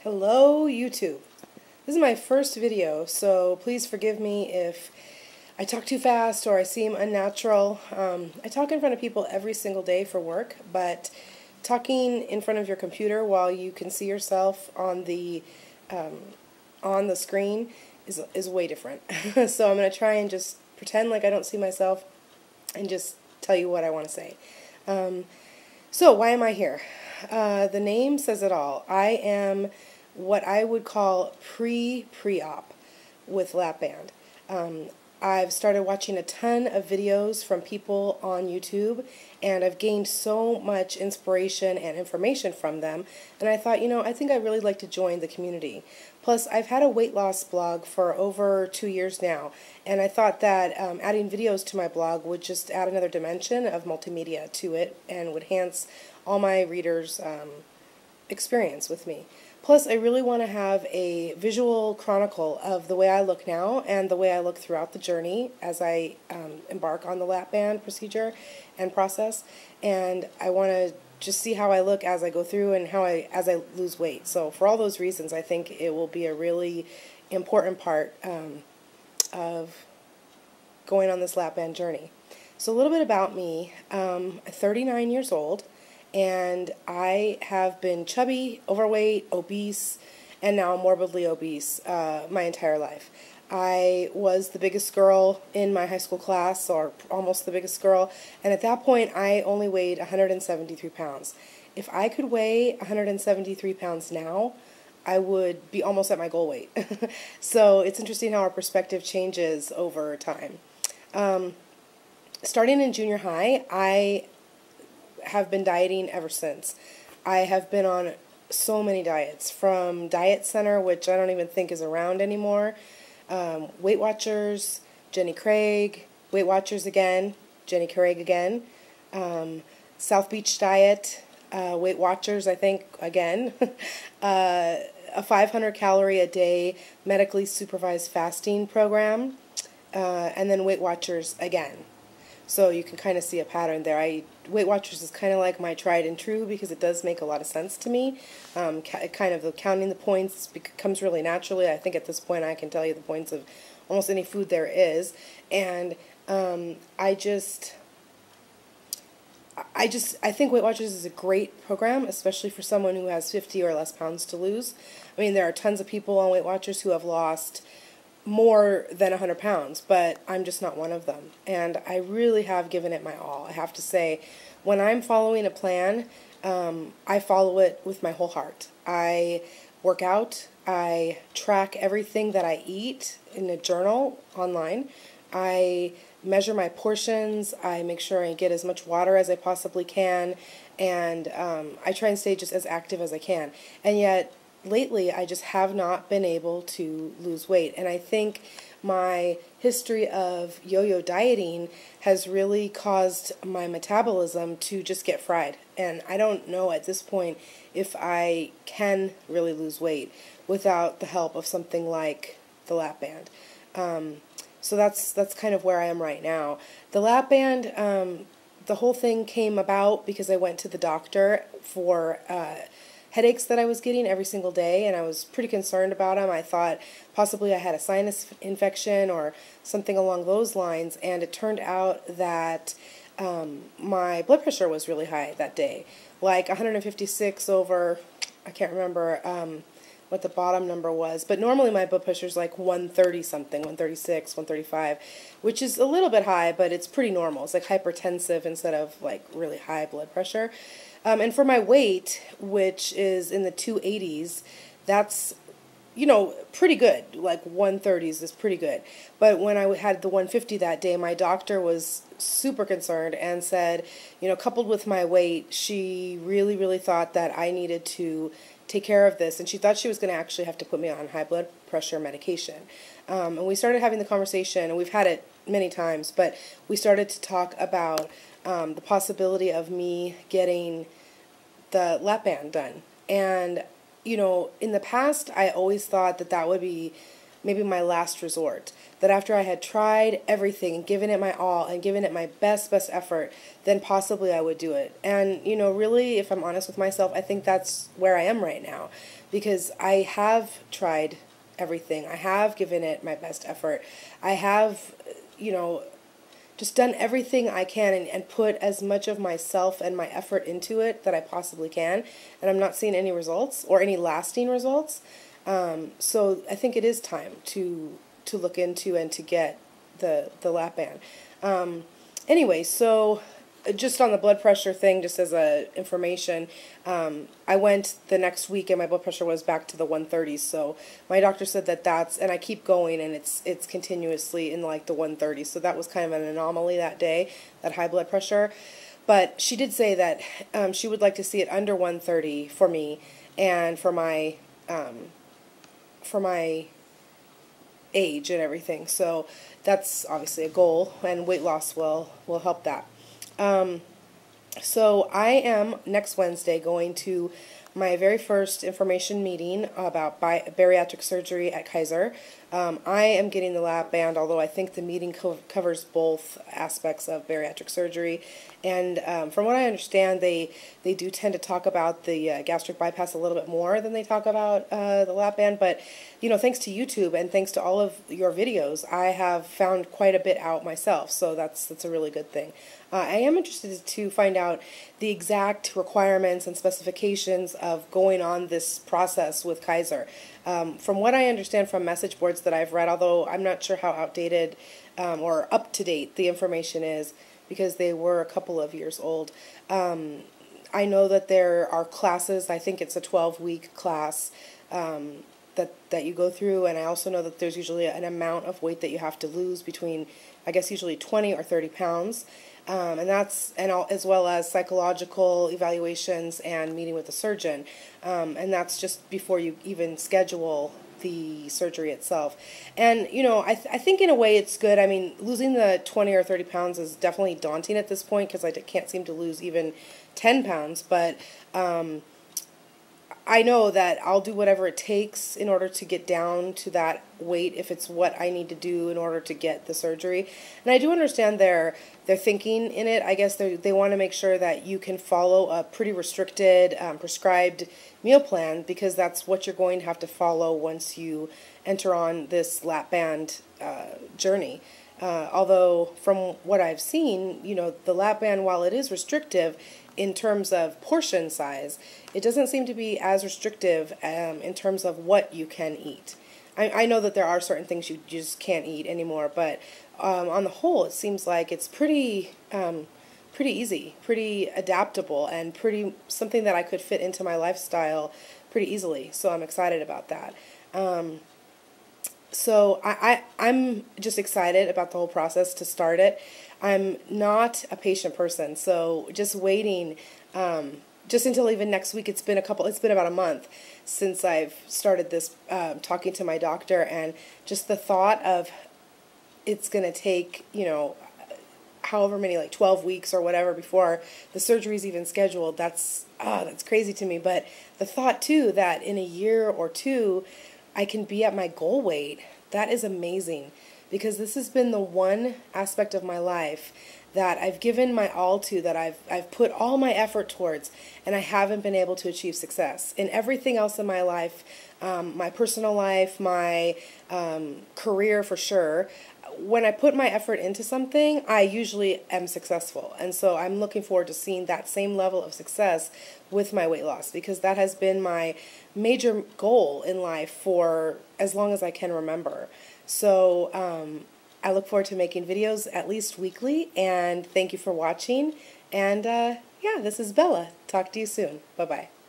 Hello YouTube. This is my first video, so please forgive me if I talk too fast or I seem unnatural. I talk in front of people every single day for work, but talking in front of your computer while you can see yourself on the screen is way different. So I'm going to try and just pretend like I don't see myself and just tell you what I want to say. So why am I here? The name says it all. I am what I would call pre-op with LapBand. I've started watching a ton of videos from people on YouTube, and I've gained so much inspiration and information from them, and I thought, I think I'd really like to join the community. Plus, I've had a weight loss blog for over 2 years now, and I thought that adding videos to my blog would just add another dimension of multimedia to it and would enhance all my readers' experience with me. Plus, I really want to have a visual chronicle of the way I look now and the way I look throughout the journey as I embark on the lap band procedure and process. And I want to just see how I look as I go through and as I lose weight. So for all those reasons, I think it will be a really important part of going on this lap band journey. So a little bit about me. I'm 39 years old. And I have been chubby, overweight, obese, and now morbidly obese my entire life. I was the biggest girl in my high school class, or almost the biggest girl, and at that point I only weighed 173 pounds. If I could weigh 173 pounds now, I would be almost at my goal weight. So it's interesting how our perspective changes over time. Starting in junior high, I have been dieting ever since. I have been on so many diets, from Diet Center, which I don't even think is around anymore, Weight Watchers, Jenny Craig, Weight Watchers again, Jenny Craig again, South Beach Diet, Weight Watchers, I think, again, a 500 calorie a day medically supervised fasting program, and then Weight Watchers again. So you can kind of see a pattern there. Weight Watchers is kind of like my tried and true because it does make a lot of sense to me. Kind of counting the points comes really naturally. I think at this point I can tell you the points of almost any food there is. And I think Weight Watchers is a great program, especially for someone who has 50 or less pounds to lose. I mean, there are tons of people on Weight Watchers who have lost more than 100 pounds, but I'm just not one of them. And I really have given it my all. I have to say, when I'm following a plan, I follow it with my whole heart. I work out, I track everything that I eat in a journal online, I measure my portions, I make sure I get as much water as I possibly can, and I try and stay just as active as I can. And yet, lately, I just have not been able to lose weight, and I think my history of yo-yo dieting has really caused my metabolism to just get fried, and I don't know at this point if I can really lose weight without the help of something like the lap band. So that's kind of where I am right now. The lap band, the whole thing came about because I went to the doctor for headaches that I was getting every single day, and I was pretty concerned about them. I thought possibly I had a sinus infection or something along those lines, and it turned out that my blood pressure was really high that day, like 156 over, I can't remember what the bottom number was, but normally my blood pressure is like 130 something, 136, 135, which is a little bit high, but it's pretty normal. It's like hypertensive instead of like really high blood pressure. And for my weight, which is in the 280s, that's, pretty good. Like 130s is pretty good. But when I had the 150 that day, my doctor was super concerned and said, coupled with my weight, she really, really thought that I needed to take care of this. And she thought she was going to actually have to put me on high blood pressure medication. And we started having the conversation, and we've had it many times, but we started to talk about the possibility of me getting the lap band done. And, in the past, I always thought that that would be maybe my last resort. That after I had tried everything and given it my all and given it my best effort, then possibly I would do it. And, really, if I'm honest with myself, I think that's where I am right now. because I have tried everything. I have given it my best effort. I have, you know, just done everything I can and put as much of myself and my effort into it that I possibly can, and I'm not seeing any results or any lasting results. So I think it is time to look into and to get the LapBand. Anyway, so just on the blood pressure thing, just as a information, I went the next week and my blood pressure was back to the 130s. So my doctor said that and I keep going and it's continuously in like the 130s. So that was kind of an anomaly that day, that high blood pressure. But she did say that she would like to see it under 130 for me and for my age and everything. So that's obviously a goal, and weight loss will help that. So I am next Wednesday going to my very first information meeting about bariatric surgery at Kaiser. I am getting the LapBand, although I think the meeting covers both aspects of bariatric surgery. And from what I understand, they do tend to talk about the gastric bypass a little bit more than they talk about the LapBand. But, you know, thanks to YouTube and thanks to all of your videos, I have found quite a bit out myself. So that's a really good thing. I am interested to find out the exact requirements and specifications of going on this process with Kaiser. From what I understand from message boards that I've read, although I'm not sure how outdated or up-to-date the information is, because they were a couple of years old, I know that there are classes. I think it's a 12-week class that you go through, and I also know that there's usually an amount of weight that you have to lose between, I guess, usually 20 or 30 pounds. As well as psychological evaluations and meeting with a surgeon, and that's just before you even schedule the surgery itself. And you know, I think in a way it's good. I mean, losing the 20 or 30 pounds is definitely daunting at this point because I can't seem to lose even 10 pounds, but I know that I'll do whatever it takes in order to get down to that weight if it's what I need to do in order to get the surgery. And I do understand their thinking in it. I guess they want to make sure that you can follow a pretty restricted, prescribed meal plan, because that's what you're going to have to follow once you enter on this LapBand journey. Although from what I've seen, you know, the LapBand, while it is restrictive in terms of portion size, it doesn't seem to be as restrictive in terms of what you can eat. I know that there are certain things you just can't eat anymore, but on the whole, it seems like it's pretty easy, pretty adaptable, and pretty something that I could fit into my lifestyle pretty easily. So I'm excited about that. So I'm just excited about the whole process to start it. I'm not a patient person, so just waiting just until even next week. It's been about a month since I've started this, talking to my doctor, and just the thought of it's going to take, you know, however many, like 12 weeks or whatever before the surgery's even scheduled, that's crazy to me. But the thought too that in a year or two I can be at my goal weight, that is amazing, because this has been the one aspect of my life that I've given my all to, that I've put all my effort towards, and I haven't been able to achieve success. In everything else in my life, my personal life, my career for sure, when I put my effort into something, I usually am successful. And so I'm looking forward to seeing that same level of success with my weight loss, because that has been my major goal in life for as long as I can remember. So I look forward to making videos at least weekly, and thank you for watching. And yeah, this is Bella. Talk to you soon. Bye-bye.